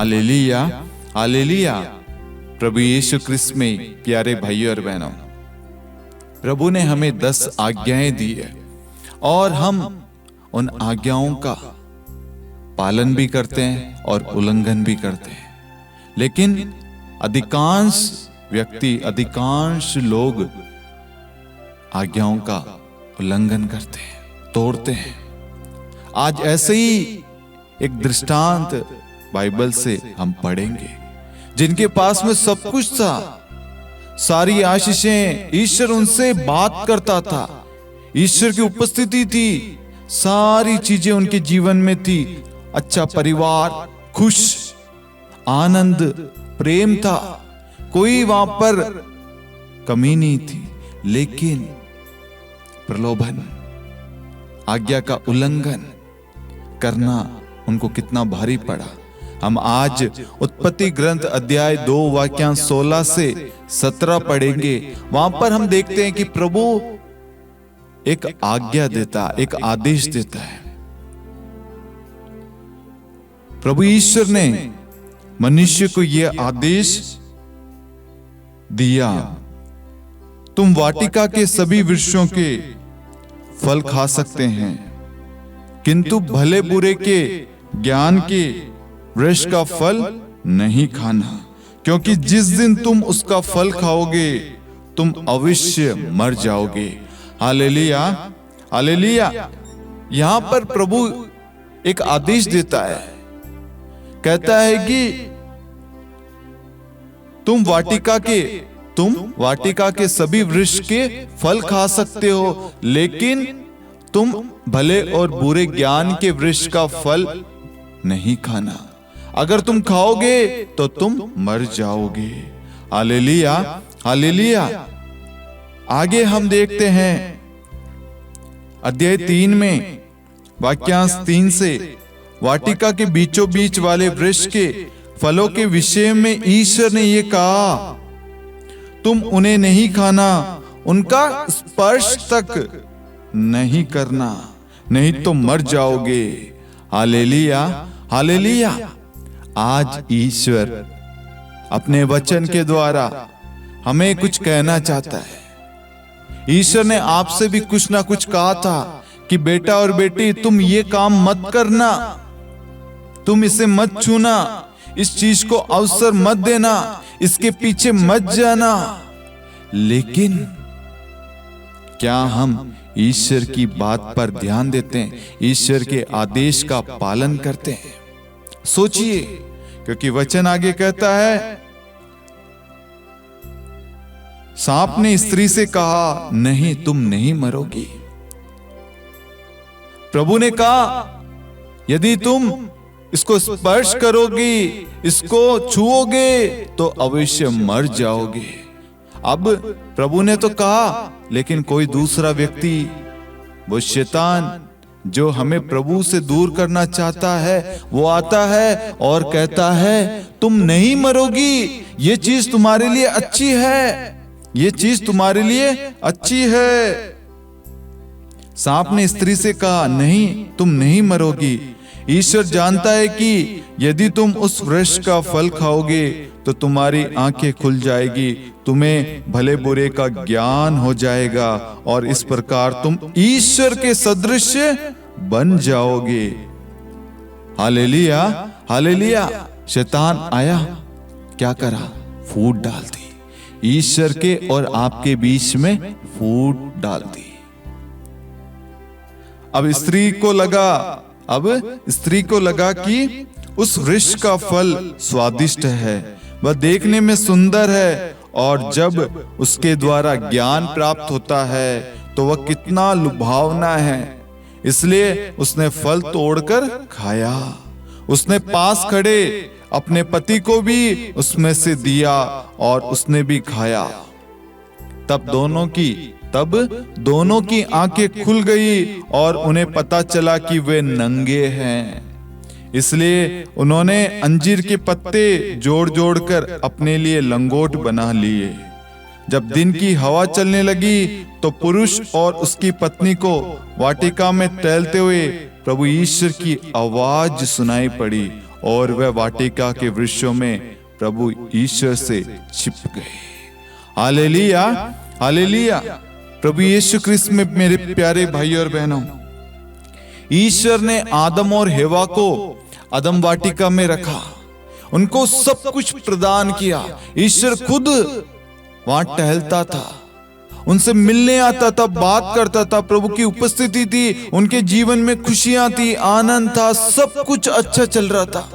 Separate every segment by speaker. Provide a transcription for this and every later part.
Speaker 1: Hallelujah, hallelujah. प्रभु यीशु क्रिस्त में प्यारे भाइयों और बहनों, प्रभु ने हमें 10 आज्ञाएं दी है और हम उन आज्ञाओं का पालन भी करते हैं और उल्लंघन भी करते हैं। लेकिन अधिकांश व्यक्ति, अधिकांश लोग आज्ञाओं का उल्लंघन करते हैं, तोड़ते हैं। आज ऐसे ही एक दृष्टांत बाइबल से हम पढ़ेंगे, जिनके पास में सब कुछ था, सारी आशीषें, ईश्वर उनसे बात करता था, ईश्वर की उपस्थिति थी, सारी चीजें उनके जीवन में थी, अच्छा परिवार, खुश, आनंद, प्रेम था, कोई वहां पर कमी नहीं थी। लेकिन प्रलोभन, आज्ञा का उल्लंघन करना उनको कितना भारी पड़ा। हम आज उत्पत्ति ग्रंथ अध्याय 2 वाक्यांश 16 से 17 पढ़ेंगे। वहां पर हम देखते हैं कि प्रभु एक आज्ञा देता, एक आदेश देता है। प्रभु ईश्वर ने मनुष्य को यह आदेश दिया, तुम वाटिका के सभी वृक्षों के फल खा सकते हैं, किंतु भले बुरे के ज्ञान के वृक्ष का फल नहीं खाना, क्योंकि जिस दिन तुम उसका फल खाओगे तुम अवश्य मर जाओगे। Hallelujah, hallelujah. यहां पर प्रभु एक आदेश देता है, कहता है कि तुम वाटिका के सभी वृक्ष के फल खा सकते हो, लेकिन तुम भले और बुरे ज्ञान के वृक्ष का फल नहीं खाना। अगर तुम खाओगे तो तुम मर जाओगे। Hallelujah, hallelujah. आगे हम देखते हैं अध्याय 3 में वाक्यांश 3 से, वाटिका के बीचों बीच वाले वृक्ष के फलों के विषय में ईश्वर ने यह कहा, तुम उन्हें नहीं खाना, उनका स्पर्श तक नहीं करना, नहीं तो मर जाओगे। Hallelujah, hallelujah. आज ईश्वर अपने वचन के द्वारा हमें कुछ कहना चाहता है। ईश्वर ने आपसे भी कुछ ना कुछ कहा था कि बेटा और बेटी, तुम ये काम मत करना, तुम इसे मत छूना, इस चीज को अवसर मत देना, इसके पीछे मत जाना। लेकिन क्या हम ईश्वर की बात पर ध्यान देते हैं, ईश्वर के आदेश का पालन करते हैं? सोचिए, क्योंकि वचन आगे कहता है, सांप ने स्त्री से कहा, नहीं, तुम नहीं मरोगी। प्रभु ने कहा, यदि तुम इसको स्पर्श करोगी, इसको छुओगे तो अवश्य मर जाओगे। अब प्रभु ने तो कहा, लेकिन कोई दूसरा व्यक्ति, वो शैतान जो हमें प्रभु से दूर करना चाहता है, वो आता है और कहता है, तुम नहीं मरोगी, ये चीज तुम्हारे लिए अच्छी है, ये चीज तुम्हारे लिए अच्छी है। सांप ने स्त्री से कहा, नहीं, तुम नहीं मरोगी। ईश्वर जानता है कि यदि तुम उस वृक्ष का फल खाओगे तो तुम्हारी आंखें खुल जाएगी, तुम्हें भले बुरे का ज्ञान हो जाएगा और इस प्रकार तुम ईश्वर के सदृश बन जाओगे। Hallelujah, hallelujah. शैतान आया, क्या करा? फूट डाल दी, ईश्वर के और आपके बीच में फूट डाल दी। अब स्त्री को लगा कि उस वृक्ष का फल स्वादिष्ट है, वह देखने में सुंदर है, और जब उसके द्वारा ज्ञान प्राप्त होता है तो वह कितना लुभावना है। इसलिए उसने फल तोड़कर खाया। उसने पास खड़े अपने पति को भी उसमें से दिया और उसने भी खाया। तब दोनों की आंखें खुल गई और उन्हें पता चला कि वे नंगे हैं। इसलिए उन्होंने अंजीर के पत्ते जोड़ जोड़कर अपने लिए लंगोट बना लिए। जब दिन की हवा चलने लगी तो पुरुष और उसकी पत्नी को वाटिका में टहलते हुए प्रभु ईश्वर की आवाज सुनाई पड़ी और वह वाटिका के वृक्षों में प्रभु ईश्वर से छिप गए। Hallelujah, hallelujah. प्रभु यीशु क्रिस्त में मेरे प्यारे भाई और बहनों, ईश्वर ने आदम और हेवा को अदम वाटिका में रखा, उनको सब कुछ प्रदान किया। ईश्वर खुद वहां टहलता था, उनसे मिलने आता था, बात करता था, प्रभु की उपस्थिति थी, उनके जीवन में खुशियां थी, आनंद था, सब कुछ अच्छा चल रहा था,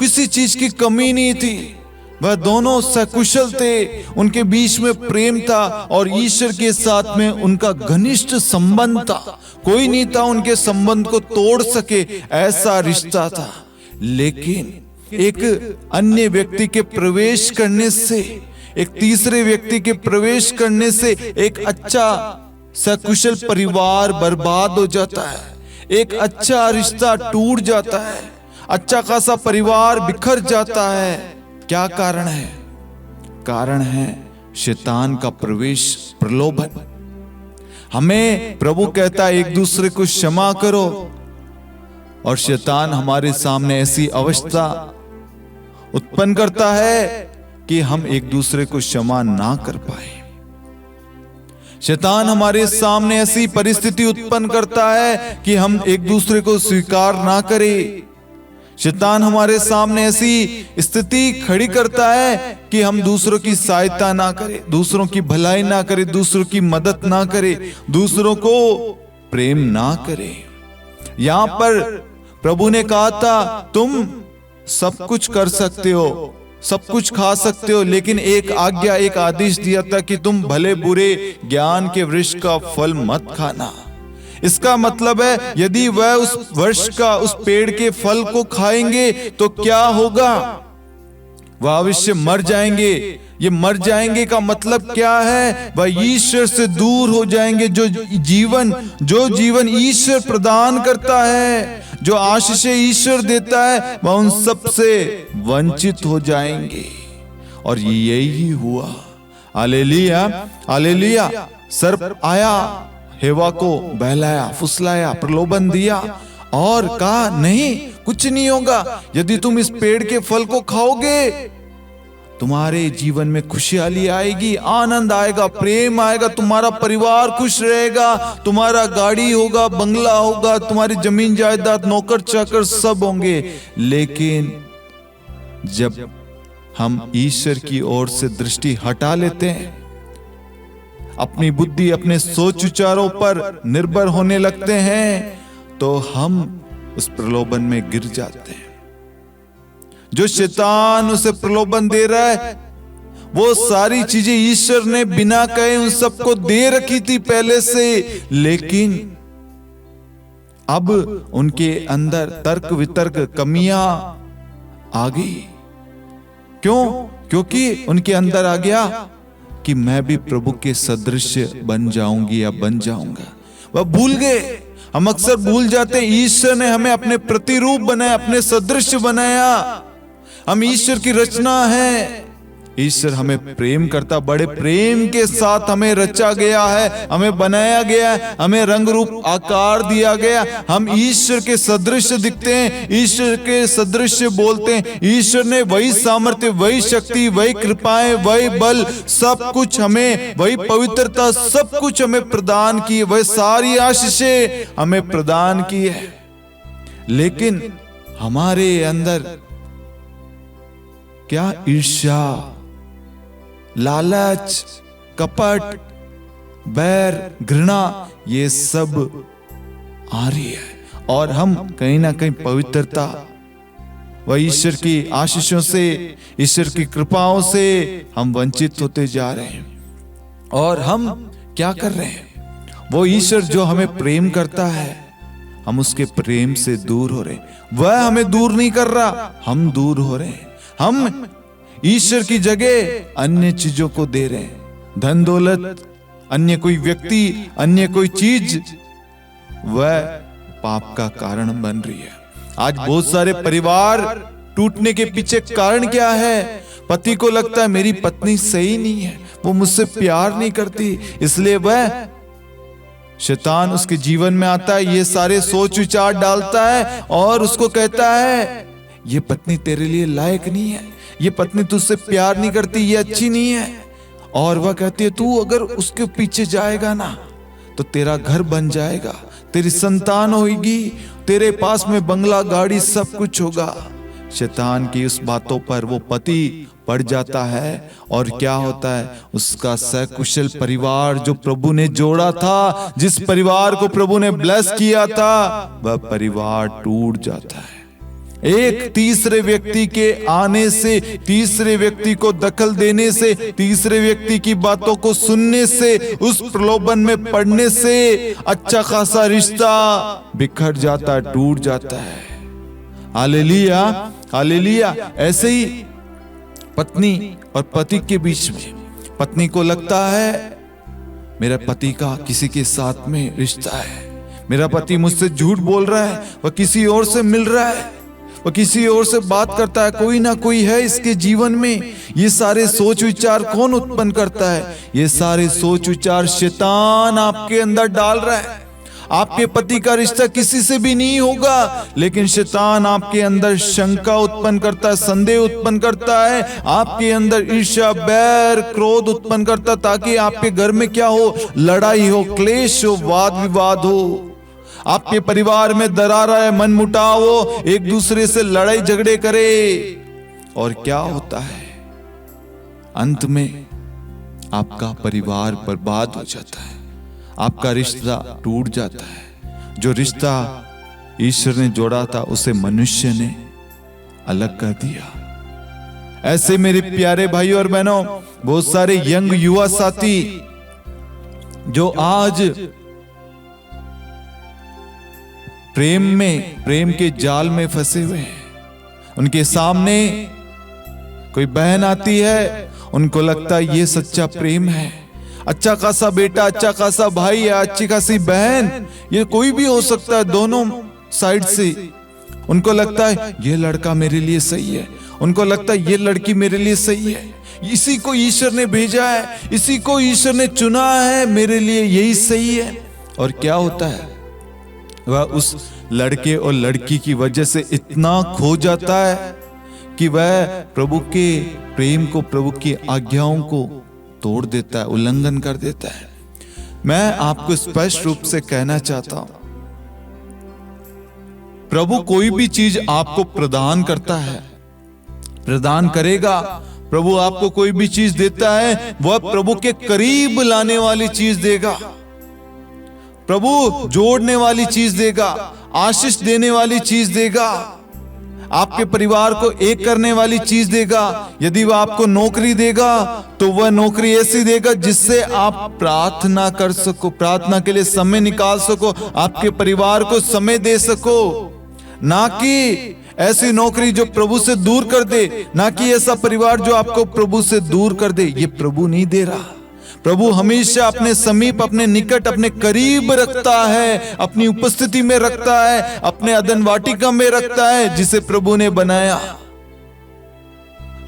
Speaker 1: किसी चीज की कमी नहीं थी। वह दोनों सकुशल थे, उनके बीच में प्रेम था और ईश्वर के साथ में उनका घनिष्ठ संबंध था। कोई नहीं था उनके संबंध को तोड़ सके, ऐसा रिश्ता था। लेकिन एक अन्य व्यक्ति के प्रवेश करने से, एक तीसरे व्यक्ति के प्रवेश करने से एक अच्छा सकुशल परिवार बर्बाद हो जाता है, एक अच्छा रिश्ता टूट जाता है, अच्छा खासा परिवार बिखर जाता है। क्या कारण है? कारण है शैतान का प्रवेश, प्रलोभन। हमें प्रभु कहता है एक दूसरे को क्षमा करो, और शैतान हमारे सामने ऐसी अवस्था उत्पन्न करता है कि हम एक दूसरे को क्षमा ना कर पाए। शैतान हमारे सामने ऐसी परिस्थिति उत्पन्न करता है कि हम एक दूसरे को स्वीकार ना करें। शैतान हमारे सामने ऐसी स्थिति खड़ी करता है कि हम दूसरों की सहायता ना करें, दूसरों की भलाई ना करें, दूसरों की मदद ना करें, दूसरों को प्रेम ना करें। यहां पर प्रभु ने कहा था तुम सब कुछ कर सकते हो, सब कुछ खा सकते हो, लेकिन एक आज्ञा, एक आदेश दिया था कि तुम भले बुरे ज्ञान के वृक्ष का फल मत खाना। इसका मतलब है यदि वह उस वृक्ष का, उस पेड़ के फल को खाएंगे तो क्या होगा? वह अवश्य मर जाएंगे। ये मर जाएंगे का मतलब क्या है? वह ईश्वर से दूर हो जाएंगे। जो जीवन ईश्वर प्रदान करता है, जो आशीषें ईश्वर देता है, वह उन सब से वंचित हो जाएंगे। और यही हुआ। Hallelujah, hallelujah. सर्प आया, हेवा को बहलाया, फुसलाया, प्रलोभन दिया और कहा नहीं, कुछ नहीं होगा। यदि तुम इस पेड़ के फल को खाओगे, तुम्हारे जीवन में खुशहाली आएगी, आनंद आएगा, प्रेम आएगा, तुम्हारा परिवार खुश रहेगा, तुम्हारा गाड़ी होगा, बंगला होगा, तुम्हारी जमीन जायदाद, नौकर चाकर सब होंगे। लेकिन जब हम ईश्वर की ओर से दृष्टि हटा लेते हैं, अपनी बुद्धि, अपने सोच विचारों पर निर्भर होने लगते हैं, तो हम उस प्रलोभन में गिर जाते हैं। जो शैतान उसे प्रलोभन दे रहा है, वो सारी चीजें ईश्वर ने बिना कहे उन सबको दे रखी थी पहले से, लेकिन अब उनके अंदर तर्क वितर्क कमियां आ गई। क्यों? क्योंकि उनके अंदर आ गया कि मैं भी प्रभु के सदृश बन जाऊंगी या बन जाऊंगा। वह भूल गए। हम अक्सर भूल जाते हैं ईश्वर ने हमें अपने प्रतिरूप बनाया, अपने सदृश बनाया। हम ईश्वर की रचना है। ईश्वर हमें प्रेम करता, बड़े प्रेम के साथ हमें रचा गया है, हमें बनाया गया है, हमें रंग रूप आकार दिया गया। हम ईश्वर के सदृश दिखते हैं, ईश्वर के सदृश बोलते हैं। ईश्वर ने वही सामर्थ्य, वही शक्ति, वही कृपाएं, वही बल, सब कुछ हमें, वही पवित्रता, सब कुछ हमें प्रदान की, वही सारी आशीषें हमें प्रदान की है। लेकिन हमारे अंदर क्या ईर्ष्या, लालच, कपट, बैर, घृणा, ये सब आ रही है। और हम कहीं ना कहीं पवित्रता, वह ईश्वर की आशीषों से, ईश्वर की कृपाओं से हम वंचित होते जा रहे हैं। और हम क्या कर रहे हैं? वो ईश्वर जो हमें प्रेम करता है, हम उसके प्रेम से दूर हो रहे हैं। वह हमें दूर नहीं कर रहा, हम दूर हो रहे हैं। हम ईश्वर की जगह अन्य चीजों को दे रहे हैं। धन दौलत, अन्य कोई व्यक्ति, अन्य कोई चीज, वह पाप का कारण बन रही है। आज बहुत सारे परिवार टूटने के पीछे कारण क्या है? पति को लगता है मेरी पत्नी सही नहीं है, वो मुझसे प्यार नहीं करती, इसलिए वह शैतान उसके जीवन में आता है, ये सारे सोच विचार डालता है और उसको कहता है ये पत्नी तेरे लिए लायक नहीं है, ये पत्नी तुझसे प्यार नहीं करती, ये अच्छी नहीं है। और वह कहती है तू अगर उसके पीछे जाएगा ना तो तेरा घर बन जाएगा, तेरी संतान होगी, तेरे पास में बंगला गाड़ी सब कुछ होगा। शैतान की उस बातों पर वो पति पड़ जाता है और क्या होता है, उसका सकुशल परिवार जो प्रभु ने जोड़ा था, जिस परिवार को प्रभु ने ब्लेस किया था, वह परिवार टूट जाता है। एक तीसरे व्यक्ति के आने से, तीसरे व्यक्ति को दखल देने से, तीसरे व्यक्ति की बातों को सुनने से, उस प्रलोभन में पड़ने से अच्छा खासा रिश्ता बिखर जाता, टूट जाता है। Hallelujah, hallelujah. ऐसे ही पत्नी और पति के बीच में, पत्नी को लगता है मेरा पति का किसी के साथ में रिश्ता है, मेरा पति मुझसे झूठ बोल रहा है, वह किसी और से मिल रहा है, वह किसी और से बात करता है, कोई ना कोई है इसके जीवन में। ये सारे सोच विचार कौन उत्पन्न करता है? ये सारे सोच विचार शैतान आपके अंदर डाल रहा है। आपके पति का रिश्ता किसी से भी नहीं होगा, लेकिन शैतान आपके अंदर शंका उत्पन्न करता है, संदेह उत्पन्न करता है, आपके अंदर ईर्ष्या, बैर, क्रोध उत्पन्न करता है, ताकि आपके घर में क्या हो, लड़ाई हो, क्लेश हो, वाद विवाद हो, आपके परिवार में दरार है, मन मुटाव हो, एक दूसरे से लड़ाई झगड़े करे। और क्या होता है, अंत में आपका परिवार बर्बाद हो जाता है, आपका रिश्ता टूट जाता है। जो रिश्ता ईश्वर ने जोड़ा था उसे मनुष्य ने अलग कर दिया। ऐसे मेरे प्यारे भाइयों और बहनों, बहुत सारे यंग युवा साथी जो आज प्रेम के जाल में फंसे हुए हैं, उनके सामने कोई बहन आती है, उनको लगता है ये सच्चा प्रेम है, अच्छा खासा बेटा, अच्छा खासा भाई या अच्छी खासी बहन, ये कोई भी हो सकता है दोनों साइड से। उनको लगता है ये लड़का मेरे लिए सही है, उनको लगता है ये लड़की मेरे लिए सही है, इसी को ईश्वर ने भेजा है, इसी को ईश्वर ने चुना है, मेरे लिए यही सही है। और क्या होता है, वह उस लड़के और लड़की की वजह से इतना खो जाता है कि वह प्रभु के प्रेम को, प्रभु की आज्ञाओं को तोड़ देता है, उल्लंघन कर देता है। मैं आपको स्पष्ट रूप से कहना चाहता हूं, प्रभु कोई भी चीज आपको प्रदान करता है, प्रदान करेगा। प्रभु आपको कोई भी चीज देता है, वह प्रभु के करीब लाने वाली चीज देगा, प्रभु जोड़ने वाली चीज देगा, आशीष देने वाली चीज देगा, आपके परिवार को एक करने वाली चीज देगा। यदि वह आपको नौकरी देगा तो वह नौकरी ऐसी देगा जिससे आप प्रार्थना कर सको, प्रार्थना के लिए समय निकाल सको, आपके परिवार को समय दे सको। ना कि ऐसी नौकरी जो प्रभु से दूर कर दे, ना कि ऐसा परिवार जो आपको प्रभु से दूर कर दे। ये प्रभु नहीं दे रहा। प्रभु हमेशा अपने समीप, अपने निकट, अपने करीब रखता है, अपनी उपस्थिति में रखता है, अपने अदन वाटिका में रखता है जिसे प्रभु ने बनाया।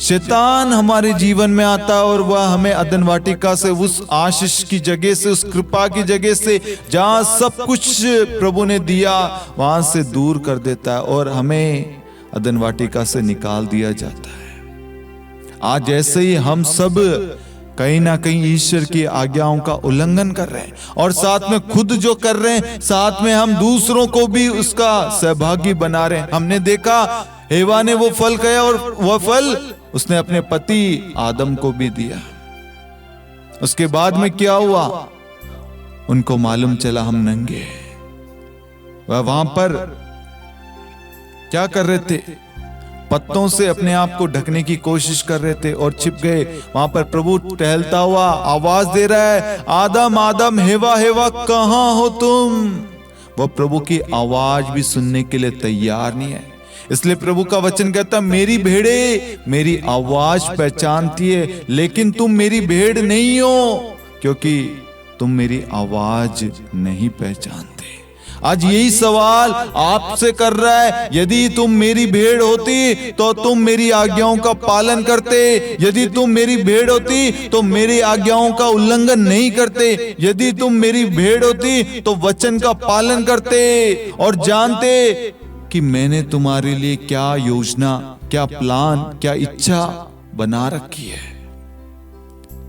Speaker 1: शैतान हमारे जीवन में आता है और वह हमें अदन वाटिका से, उस आशीष की जगह से, उस कृपा की जगह से, जहां सब कुछ प्रभु ने दिया, वहां से दूर कर देता है और हमें अदन वाटिका से निकाल दिया जाता है। आज ऐसे ही हम सब कहीं ना कहीं ईश्वर की आज्ञाओं का उल्लंघन कर रहे हैं, और साथ में खुद जो कर रहे हैं, साथ में हम दूसरों को भी उसका सहभागी बना रहे हैं। हमने देखा हेवा ने वो फल खाया और वह फल उसने अपने पति आदम को भी दिया। उसके बाद में क्या हुआ, उनको मालूम चला हम नंगे हैं। वह वहां पर क्या कर रहे थे, पत्तों से अपने आप को ढकने की कोशिश कर रहे थे और छिप गए। वहां पर प्रभु टहलता हुआ आवाज दे रहा है, आदम आदम, हेवा हेवा, कहां हो तुम? वह प्रभु की आवाज भी सुनने के लिए तैयार नहीं है। इसलिए प्रभु का वचन कहता, मेरी भेड़े मेरी आवाज पहचानती है, लेकिन तुम मेरी भेड़ नहीं हो, क्योंकि तुम मेरी आवाज नहीं पहचानते। आज यही सवाल आपसे कर रहा है, यदि तुम मेरी भेड़ होती तो तुम मेरी आज्ञाओं का पालन करते, यदि तुम मेरी भेड़ होती तो मेरी आज्ञाओं का उल्लंघन नहीं करते, यदि तुम मेरी भेड़ होती तो वचन का पालन करते और जानते कि मैंने तुम्हारे लिए क्या योजना, क्या प्लान, क्या इच्छा बना रखी है।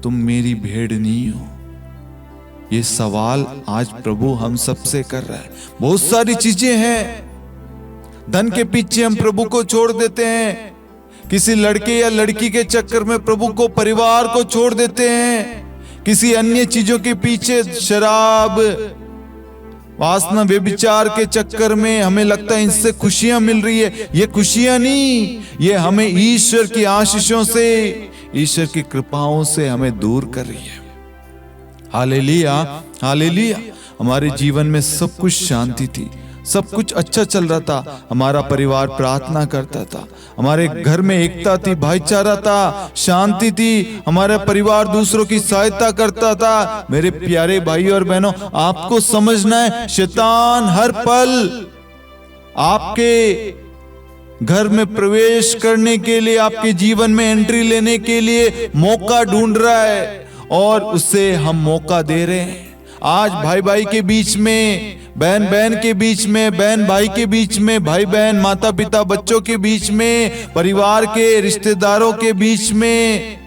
Speaker 1: तुम मेरी भेड़ नहीं हो। ये सवाल आज प्रभु हम सबसे कर रहा है। बहुत सारी चीजें हैं, धन के पीछे हम प्रभु को छोड़ देते हैं, किसी लड़के या लड़की के चक्कर में प्रभु को, परिवार को छोड़ देते हैं, किसी अन्य चीजों के पीछे, शराब, वासना, व्यभिचार के चक्कर में हमें लगता है इनसे खुशियां मिल रही है। ये खुशियां नहीं, ये हमें ईश्वर की आशीषों से, ईश्वर की कृपाओं से हमें दूर कर रही है। Hallelujah, hallelujah. हमारे जीवन में सब कुछ शांति थी, सब कुछ अच्छा चल रहा था, हमारा परिवार प्रार्थना करता था, हमारे घर में एकता थी, भाईचारा था, शांति थी, हमारा परिवार दूसरों की सहायता करता था। मेरे प्यारे भाई और बहनों, आपको समझना है, शैतान हर पल आपके घर में प्रवेश करने के लिए, आपके जीवन में एंट्री लेने के लिए मौका ढूंढ रहा है, और उससे हम मौका दे रहे हैं। आज भाई भाई के बीच में, बहन बहन के बीच में, बहन भाई के बीच में, भाई बहन, माता पिता बच्चों के बीच में, परिवार के रिश्तेदारों के बीच में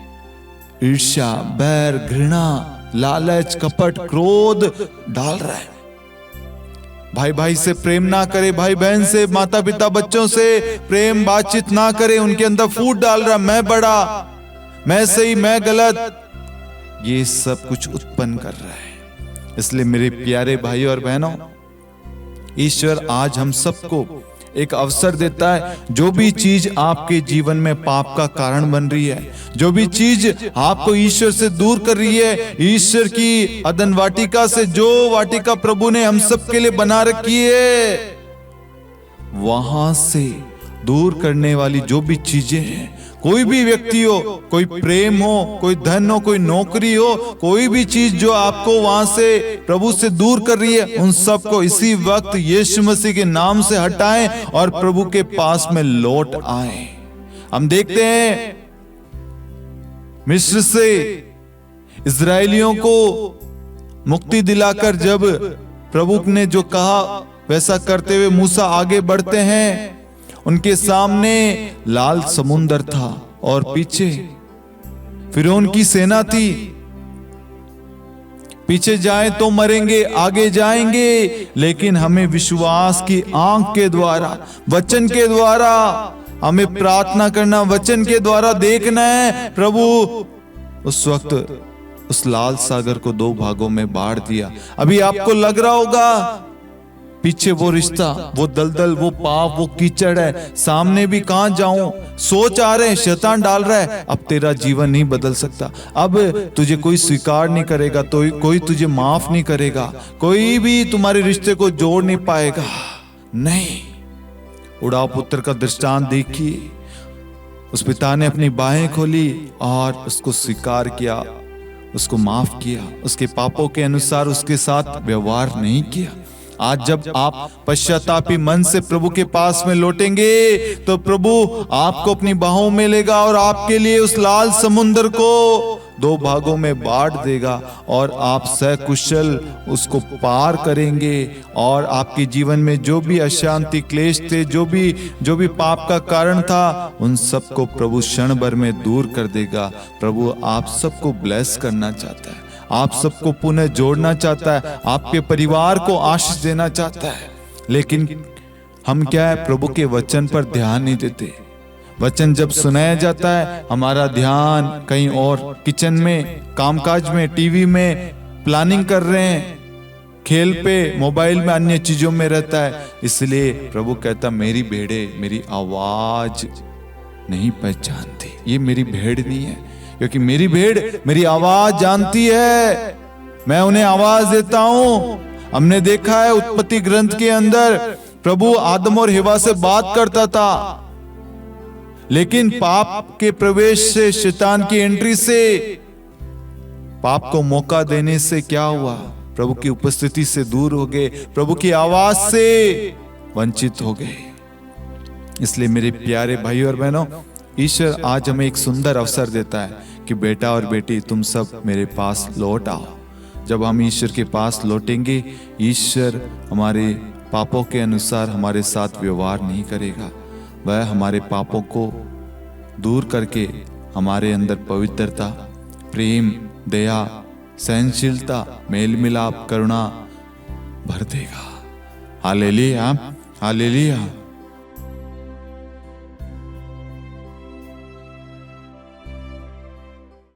Speaker 1: ईर्ष्या, बैर, घृणा, लालच, कपट, क्रोध डाल रहा है। भाई भाई से प्रेम ना करे, भाई बहन से, माता पिता बच्चों से प्रेम बातचीत ना करे, उनके अंदर फूट डाल रहा है, मैं बड़ा, मैं सही, मैं गलत, ये सब कुछ उत्पन्न कर रहा है। इसलिए मेरे प्यारे भाई और बहनों, ईश्वर आज हम सबको एक अवसर देता है। जो भी चीज आपके जीवन में पाप का कारण बन रही है, जो भी चीज आपको ईश्वर से दूर कर रही है, ईश्वर की अदन वाटिका से, जो वाटिका प्रभु ने हम सबके लिए बना रखी है, वहां से दूर करने वाली जो भी चीजें हैं, कोई भी व्यक्ति हो, कोई प्रेम हो, कोई धन हो, कोई नौकरी हो, कोई भी चीज जो आपको वहां से, प्रभु से दूर कर रही है, उन सबको इसी वक्त यीशु मसीह के नाम से हटाएं और प्रभु के पास में लौट आएं। हम देखते हैं मिस्र से इजरायलियों को मुक्ति दिलाकर जब प्रभु ने जो कहा वैसा करते हुए मूसा आगे बढ़ते हैं, उनके सामने लाल समुंदर था और पीछे फिरौन की सेना थी। पीछे जाएं तो मरेंगे, आगे जाएंगे, लेकिन हमें विश्वास की आंख के द्वारा, वचन के द्वारा हमें प्रार्थना करना, वचन के द्वारा देखना है। प्रभु उस वक्त उस लाल सागर को 2 भागों में बांट दिया। अभी आपको लग रहा होगा पीछे वो रिश्ता, वो दलदल, वो पाप, वो कीचड़ है, सामने भी कहां जाऊं, सोच आ रहे हैं, शैतान डाल रहा है, अब तेरा जीवन नहीं बदल सकता, अब तुझे कोई स्वीकार नहीं करेगा, तो कोई तुझे माफ नहीं करेगा, कोई भी तुम्हारे रिश्ते को जोड़ नहीं पाएगा। नहीं, उड़ाव पुत्र का दृष्टांत देखिए, उस पिता ने अपनी बाहें खोली और उसको स्वीकार किया, उसको माफ किया, उसके पापों के अनुसार उसके साथ व्यवहार नहीं किया। आज जब आप पश्चातापी मन से प्रभु के पास में लौटेंगे तो प्रभु आपको अपनी बाहों में लेगा और आपके लिए उस लाल समुद्र को 2 भागों में बांट देगा और आप सकुशल उसको पार करेंगे। और आपके जीवन में जो भी अशांति, क्लेश थे, जो भी पाप का कारण था, उन सबको प्रभु क्षण भर में दूर कर देगा। प्रभु आप सबको ब्लेस करना चाहता है, आप सबको पुनः जोड़ना चाहता है, आपके परिवार को आशीष देना चाहता है। लेकिन हम क्या है, प्रभु के वचन पर ध्यान नहीं देते। वचन जब सुनाया जाता है, हमारा ध्यान कहीं और, किचन में, कामकाज में, टीवी में प्लानिंग कर रहे हैं, खेल पे, मोबाइल में, अन्य चीजों में रहता है। इसलिए प्रभु कहता, मेरी भेड़े मेरी आवाज नहीं पहचानती। ये मेरी भेड़ नहीं है, क्योंकि मेरी भेड़ मेरी आवाज जानती है, मैं उन्हें आवाज देता हूं। हमने देखा है उत्पत्ति ग्रंथ के अंदर प्रभु आदम और हवा से बात करता था, लेकिन पाप के प्रवेश से, शैतान की एंट्री से, पाप को मौका देने से क्या हुआ, प्रभु की उपस्थिति से दूर हो गए, प्रभु की आवाज से वंचित हो गए। इसलिए मेरे प्यारे भाई और बहनों, ईश्वर आज हमें एक सुंदर अवसर देता है कि बेटा और बेटी तुम सब मेरे पास लौट आओ। जब हम ईश्वर के पास लौटेंगे, ईश्वर हमारे पापों के अनुसार हमारे साथ व्यवहार नहीं करेगा। वह हमारे पापों को दूर करके हमारे अंदर पवित्रता, प्रेम, दया, सहनशीलता, मेल मिलाप, करुणा भर देगा। Hallelujah, hallelujah.